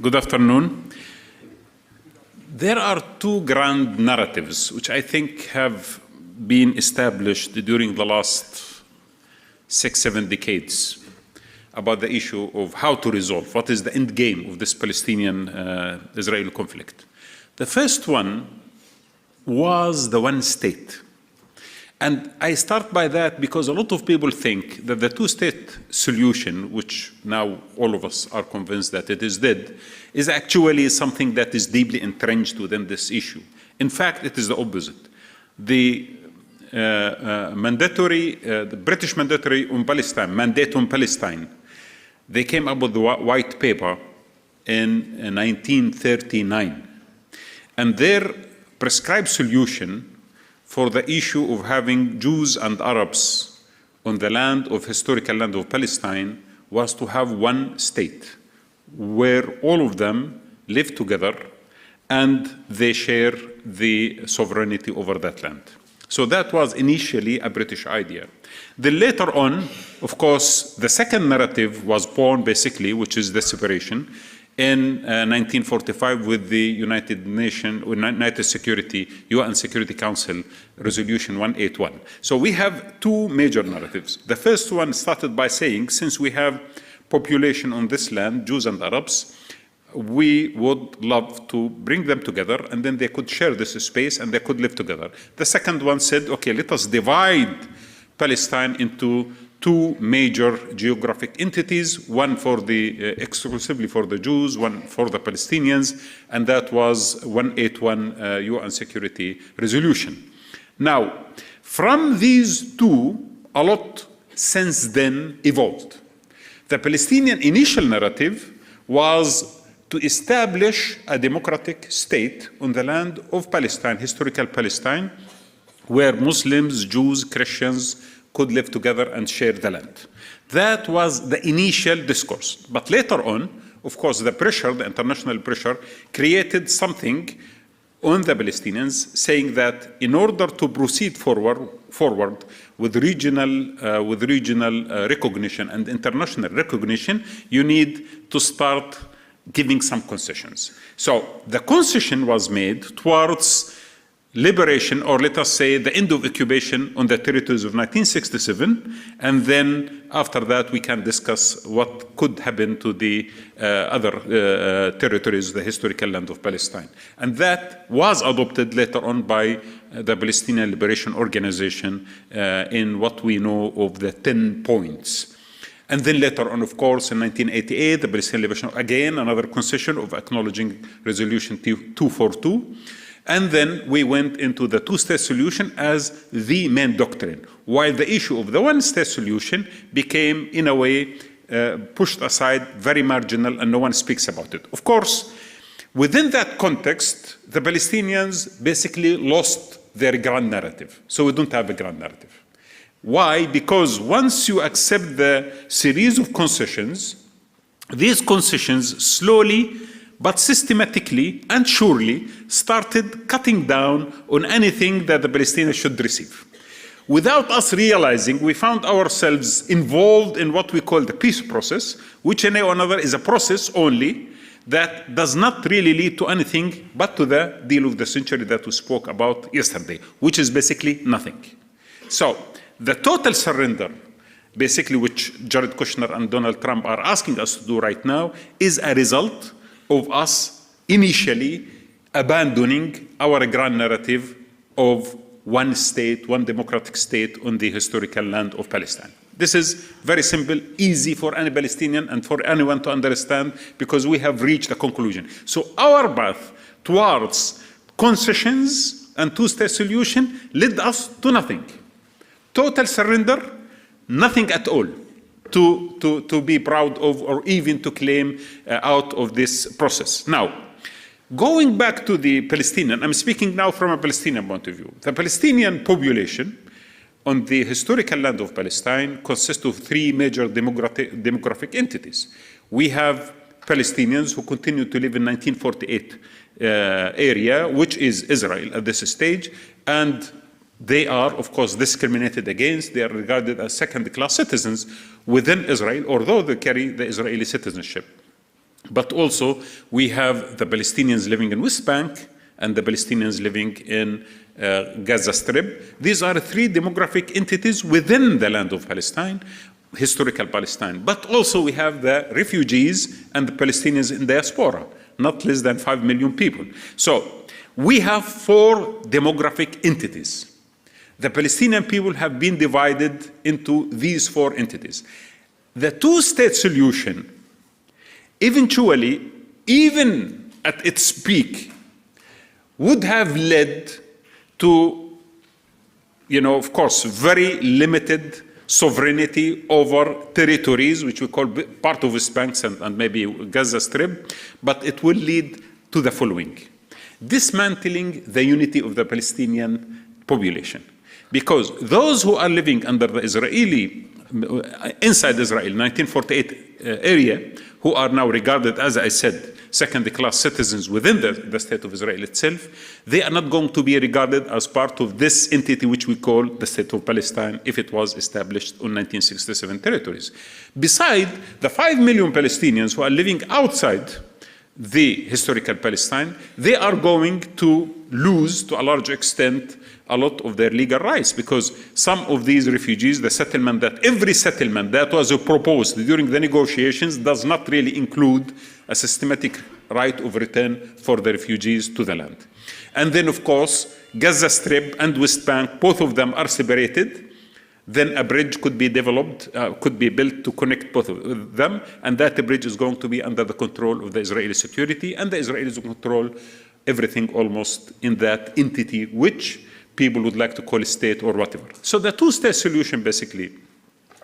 Good afternoon. There are two grand narratives which I think have been established during the last 6-7 decades about the issue of how to resolve, what is the end game of this Palestinian-Israeli conflict. The first one was the one state. And I start by that because a lot of people think that the two-state solution, which now all of us are convinced that it is dead, is actually something that is deeply entrenched within this issue. In fact, it is the opposite. The British mandatory on Palestine, mandate on Palestine, they came up with the white paper in 1939. And their prescribed solution for the issue of having Jews and Arabs on the land of historical land of Palestine was to have one state where all of them live together and they share the sovereignty over that land. So that was initially a British idea. Then later on, of course, the second narrative was born basically, which is the separation, in 1945 with the United Security, UN Security Council Resolution 181. So we have two major narratives. The first one started by saying, since we have population on this land, Jews and Arabs, we would love to bring them together and then they could share this space and they could live together. The second one said, okay, let us divide Palestine into two major geographic entities, one for the exclusively for the Jews, one for the Palestinians, and that was 181 UN Security Resolution. Now, from these two, a lot since then evolved. The Palestinian initial narrative was to establish a democratic state on the land of Palestine, historical Palestine, where Muslims, Jews, Christians could live together and share the land. That was the initial discourse. But later on, of course, the pressure, the international pressure, created something on the Palestinians saying that in order to proceed forward with regional recognition and international recognition, you need to start giving some concessions. So the concession was made towards liberation, or let us say the end of occupation on the territories of 1967, and then after that we can discuss what could happen to the other territories, the historical land of Palestine. And that was adopted later on by the Palestinian Liberation Organization in what we know of the 10 points. And then later on, of course, in 1988, the Palestinian Liberation, again, another concession of acknowledging Resolution 242. And then we went into the two-state solution as the main doctrine, while the issue of the one-state solution became, in a way, pushed aside, very marginal, and no one speaks about it. Of course, within that context, the Palestinians basically lost their grand narrative. So we don't have a grand narrative. Why? Because once you accept the series of concessions, these concessions slowly but systematically and surely started cutting down on anything that the Palestinians should receive. Without us realizing, we found ourselves involved in what we call the peace process, which in a way or another is a process only that does not really lead to anything but to the deal of the century that we spoke about yesterday, which is basically nothing. So the total surrender, basically, which Jared Kushner and Donald Trump are asking us to do right now, is a result of us initially abandoning our grand narrative of one state, one democratic state on the historical land of Palestine. This is very simple, easy for any Palestinian and for anyone to understand because we have reached a conclusion. So our path towards concessions and two-state solution led us to nothing. Total surrender, nothing at all to be proud of or even to claim out of this process. Now, going back to the Palestinian, I'm speaking now from a Palestinian point of view. The Palestinian population on the historical land of Palestine consists of three major demographic entities. We have Palestinians who continue to live in 1948 area, which is Israel at this stage, and they are, of course, discriminated against. They are regarded as second-class citizens within Israel, although they carry the Israeli citizenship. But also, we have the Palestinians living in West Bank and the Palestinians living in Gaza Strip. These are three demographic entities within the land of Palestine, historical Palestine. But also we have the refugees and the Palestinians in diaspora, not less than 5 million people. So we have four demographic entities. The Palestinian people have been divided into these four entities. The two-state solution, eventually, even at its peak, would have led to, of course, very limited sovereignty over territories, which we call part of West Bank and maybe Gaza Strip, but it will lead to the following: dismantling the unity of the Palestinian population. Because those who are living under the Israeli, inside Israel, 1948 area, who are now regarded, as I said, second-class citizens within the state of Israel itself, they are not going to be regarded as part of this entity which we call the state of Palestine if it was established on 1967 territories. Beside the 5 million Palestinians who are living outside the historical Palestine, they are going to lose, to a large extent, a lot of their legal rights, because some of these refugees, every settlement that was proposed during the negotiations does not really include a systematic right of return for the refugees to the land. And then, of course, Gaza Strip and West Bank, both of them are separated. Then a bridge could be developed, could be built to connect both of them, and that bridge is going to be under the control of the Israeli security, and the Israelis will control everything almost in that entity, which people would like to call a state or whatever. So the two-state solution, basically,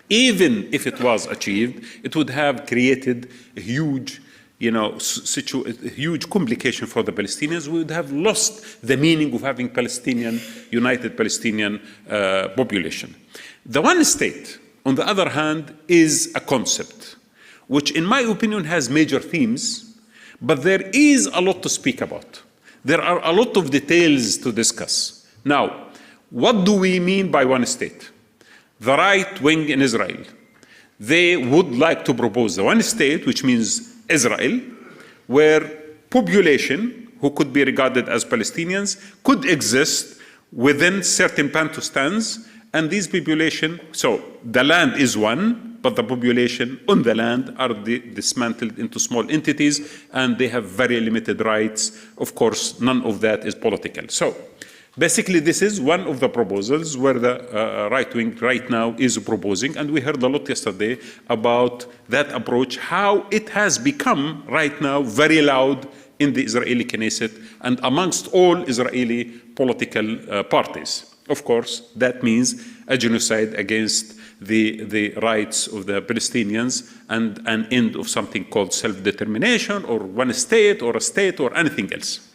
even if it was achieved, it would have created a huge, huge complication for the Palestinians. We would have lost the meaning of having united Palestinian population. The one state, on the other hand, is a concept, which in my opinion has major themes, but there is a lot to speak about. There are a lot of details to discuss. Now, what do we mean by one state? The right wing in Israel, they would like to propose the one state, which means Israel, where population, who could be regarded as Palestinians, could exist within certain pantostans, and these population, so the land is one, but the population on the land are dismantled into small entities, and they have very limited rights. Of course, none of that is political. So basically, this is one of the proposals where the right wing right now is proposing, and we heard a lot yesterday about that approach, how it has become right now very loud in the Israeli Knesset and amongst all Israeli political parties. Of course, that means a genocide against the rights of the Palestinians and an end of something called self-determination or one state or a state or anything else.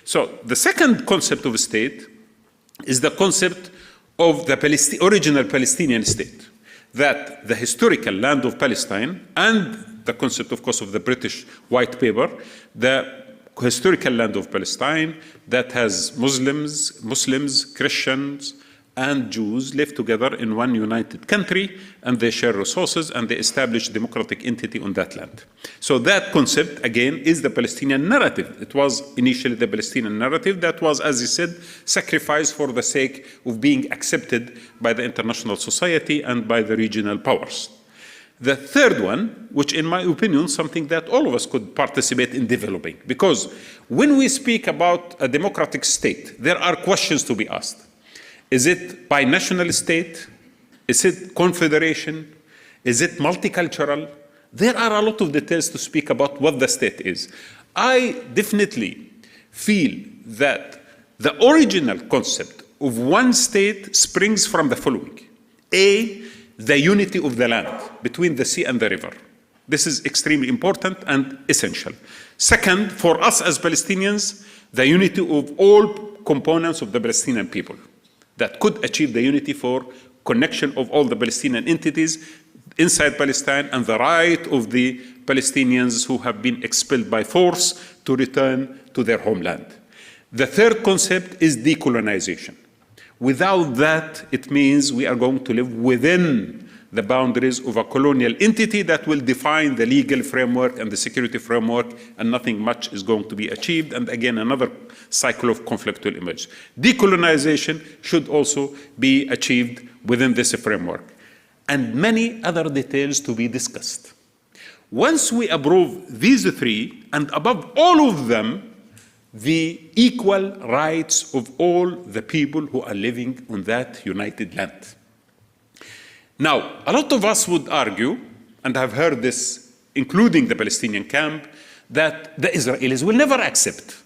So the second concept of a state is the concept of the original Palestinian state, that the historical land of Palestine and the concept, of course, of the British White Paper, the historical land of Palestine that has Muslims, Christians, and Jews live together in one united country, and they share resources, and they establish a democratic entity on that land. So that concept, again, is the Palestinian narrative. It was initially the Palestinian narrative that was, as he said, sacrificed for the sake of being accepted by the international society and by the regional powers. The third one, which in my opinion, something that all of us could participate in developing, because when we speak about a democratic state, there are questions to be asked. Is it binational state? Is it confederation? Is it multicultural? There are a lot of details to speak about what the state is. I definitely feel that the original concept of one state springs from the following. A, the unity of the land between the sea and the river. This is extremely important and essential. Second, for us as Palestinians, the unity of all components of the Palestinian people that could achieve the unity for connection of all the Palestinian entities inside Palestine and the right of the Palestinians who have been expelled by force to return to their homeland. The third concept is decolonization, Without that, it means we are going to live within the boundaries of a colonial entity that will define the legal framework and the security framework, and nothing much is going to be achieved. And again, another cycle of conflict will emerge. Decolonization should also be achieved within this framework, and many other details to be discussed. Once we approve these three, and above all of them, the equal rights of all the people who are living on that united land. Now, a lot of us would argue, and I've heard this, including the Palestinian camp, that the Israelis will never accept.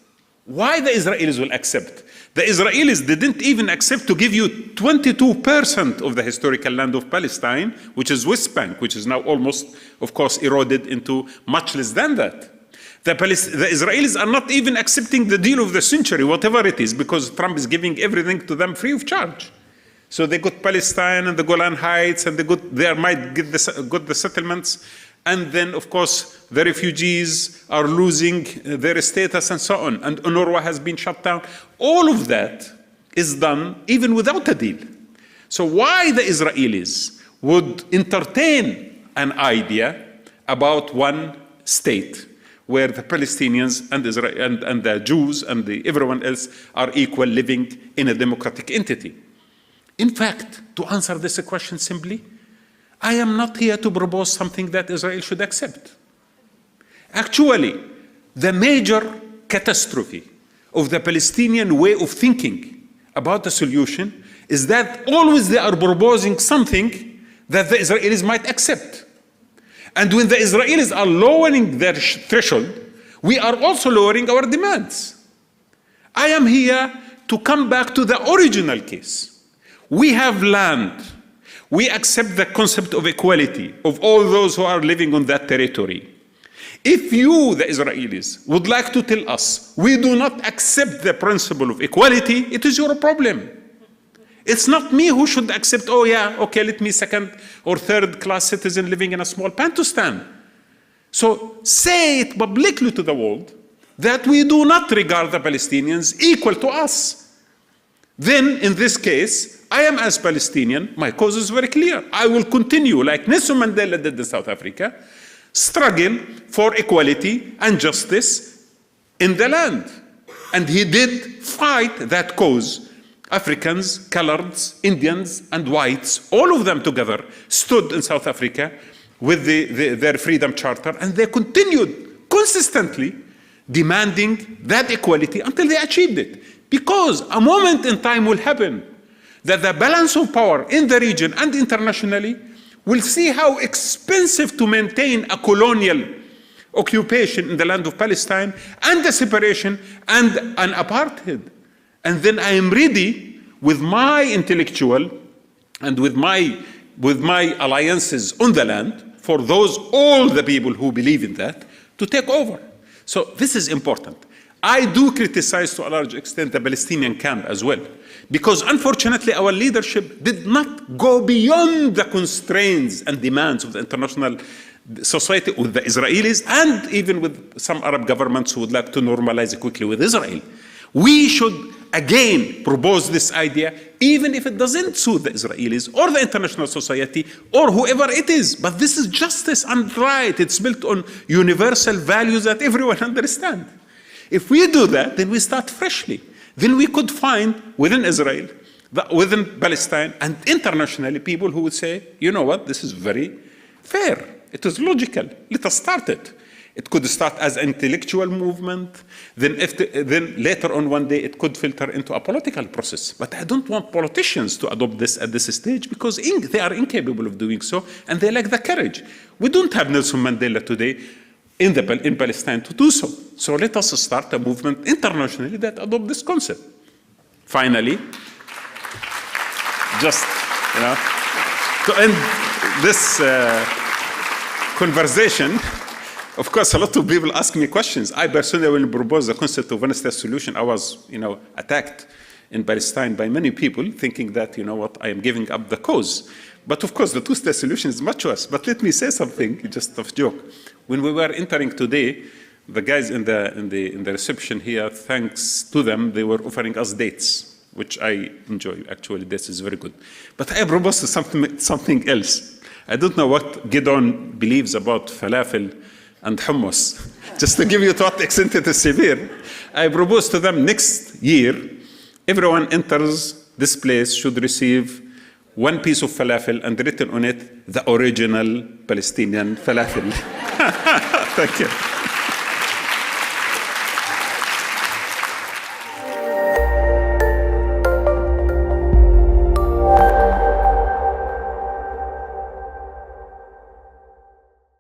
Why the Israelis will accept? The Israelis didn't even accept to give you 22% of the historical land of Palestine, which is West Bank, which is now almost, of course, eroded into much less than that. The Israelis are not even accepting the deal of the century, whatever it is, because Trump is giving everything to them free of charge. So they got Palestine and the Golan Heights, and they might get the settlements. And then, of course, the refugees are losing their status and so on. And UNRWA has been shut down. All of that is done even without a deal. So why the Israelis would entertain an idea about one state where the Palestinians and the Jews and everyone else are equal, living in a democratic entity? In fact, to answer this question simply, I am not here to propose something that Israel should accept. Actually, the major catastrophe of the Palestinian way of thinking about the solution is that always they are proposing something that the Israelis might accept. And when the Israelis are lowering their threshold, we are also lowering our demands. I am here to come back to the original case. We have land. We accept the concept of equality of all those who are living on that territory. If you, the Israelis, would like to tell us we do not accept the principle of equality, it is your problem. It's not me who should accept, oh yeah, okay, let me second or third class citizen living in a small Bantustan. So say it publicly to the world that we do not regard the Palestinians equal to us. Then, in this case, I am as Palestinian, my cause is very clear. I will continue, like Nelson Mandela did in South Africa, struggle for equality and justice in the land. And he did fight that cause. Africans, coloreds, Indians, and whites, all of them together stood in South Africa with their Freedom Charter, and they continued consistently demanding that equality until they achieved it. Because a moment in time will happen that the balance of power in the region and internationally will see how expensive to maintain a colonial occupation in the land of Palestine and a separation and an apartheid. And then I am ready with my intellectual and with my alliances on the land for all the people who believe in that to take over. So this is important. I do criticize to a large extent the Palestinian camp as well, because unfortunately our leadership did not go beyond the constraints and demands of the international society with the Israelis and even with some Arab governments who would like to normalize quickly with Israel. We should again propose this idea, even if it doesn't suit the Israelis or the international society or whoever it is. But this is justice and right. It's built on universal values that everyone understands. If we do that, then we start freshly. Then we could find within Israel, within Palestine, and internationally people who would say, you know what, this is very fair. It is logical. Let us start it. It could start as an intellectual movement. Then later on one day it could filter into a political process. But I don't want politicians to adopt this at this stage because they are incapable of doing so and they lack the courage. We don't have Nelson Mandela today in Palestine to do so. So let us start a movement internationally that adopt this concept. Finally, just to end this conversation, of course, a lot of people ask me questions. I personally will propose the concept of one-state solution. I was, attacked in Palestine by many people thinking that, I am giving up the cause. But of course, the two-state solution is much worse. But let me say something, just a joke. When we were entering today, the guys in the reception here, thanks to them, they were offering us dates. which I enjoy. Actually, this is very good. But I propose something else. I don't know what Gideon believes about falafel and hummus. Just to give you to what extent it is severe, I propose to them next year, everyone enters this place should receive one piece of falafel and written on it, the original Palestinian falafel. Thank you.